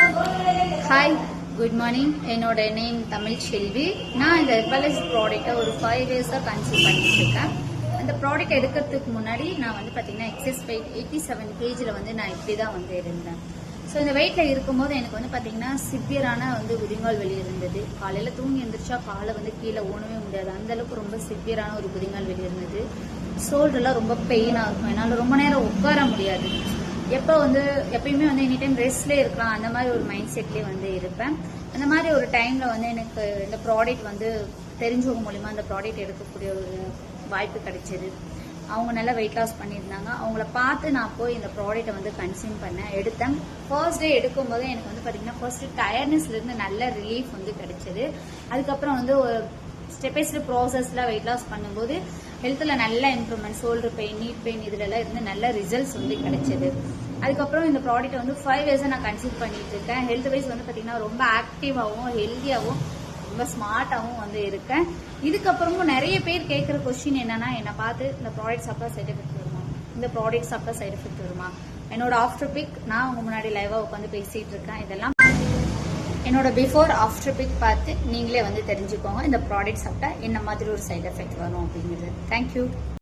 Hi, good morning. என்னோட name Tamil செல்வி. நான் இந்த ஹெர்பலைஸ் ப்ராடக்ட்டை ஒரு 5 இயர்ஸாக கன்சியூம் பண்ணிட்டு இருக்கேன். அந்த ப்ராடக்ட் எடுக்கிறதுக்கு முன்னாடி நான் வந்து பார்த்தீங்கன்னா எக்ஸஸ் வெயிட் 87 kgல வந்து நான் இப்படி தான் வந்து இருந்தேன். ஸோ இந்த வெயிட்டில் இருக்கும்போது எனக்கு வந்து பார்த்தீங்கன்னா சிவியரான வந்து குதிங்கால் வலி இருந்தது. காலையில் தூங்கி எழுந்திரிச்சா காலை வந்து கீழே ஓடவே முடியாது, அந்தளவுக்கு ரொம்ப சிவியரான ஒரு குதிங்கால் வலி இருந்தது. ஷோல்டர்லாம் ரொம்ப பெயினாக இருக்கும், என்னால் ரொம்ப நேரம் உட்கார முடியாது. எப்பயுமே வந்து எனி டைம் ரெஸ்ட்லேயே இருக்கலாம், அந்த மாதிரி ஒரு மைண்ட் செட்லேயே வந்து இருப்பேன். அந்த மாதிரி ஒரு டைமில் வந்து எனக்கு இந்த ப்ராடக்ட் வந்து தெரிஞ்சவங்க மூலிமா அந்த ப்ராடக்ட் எடுக்கக்கூடிய ஒரு வாய்ப்பு கிடைச்சிது. அவங்க நல்லா வெயிட் லாஸ் பண்ணியிருந்தாங்க. அவங்கள பார்த்து நான் போய் இந்த ப்ராடக்ட்டை வந்து கன்சியூம் பண்ணேன், எடுத்தேன். ஃபர்ஸ்ட் டே எடுக்கும்போது எனக்கு வந்து பார்த்தீங்கன்னா ஃபர்ஸ்ட் டயர்ட்னஸ்லேருந்து நல்ல ரிலீஃப் வந்து கிடைச்சிது. அதுக்கப்புறம் வந்து ஒரு ஸ்டெப் பை ஸ்டெப் ப்ராசஸில் வெயிட் லாஸ் பண்ணும்போது ஹெல்த்தில் நல்ல இம்ப்ரூவ்மெண்ட், ஷோல்டர் பெயின், நீட் பெயின் இதுலலாம் இருந்து நல்ல ரிசல்ட்ஸ் வந்து கிடைச்சிது. அதுக்கப்புறம் இந்த ப்ராடக்ட்டை வந்து 5 இயர்ஸாக நான் கன்சியூம் பண்ணிட்டு இருக்கேன். ஹெல்த் வைஸ் வந்து பார்த்தீங்கன்னா ரொம்ப ஆக்டிவாகவும் ஹெல்த்தியாகவும் ரொம்ப ஸ்மார்ட்டாகவும் வந்து இருக்கேன். இதுக்கப்புறமும் நிறைய பேர் கேட்குற கொஸ்டின் என்னன்னா, என்னை பார்த்து இந்த ப்ராடக்ட் சாப்பிட்டா சைட் எஃபெக்ட் வருமா, இந்த ப்ராடக்ட் சாப்பிட்டா சைட் எஃபெக்ட் வருமா. என்னோட ஆஃப்டர் பிக் நான் உங்க முன்னாடி லைவாக உட்காந்து பேசிட்டு இருக்கேன். இதெல்லாம் என்னோட பிஃபோர் ஆஃப்டர் பிக் பார்த்து நீங்களே வந்து தெரிஞ்சுக்கோங்க இந்த ப்ராடக்ட் சாப்பிட்டா என்ன மாதிரி ஒரு சைட் எஃபெக்ட் வரும் அப்படிங்கிறது. தேங்க்யூ.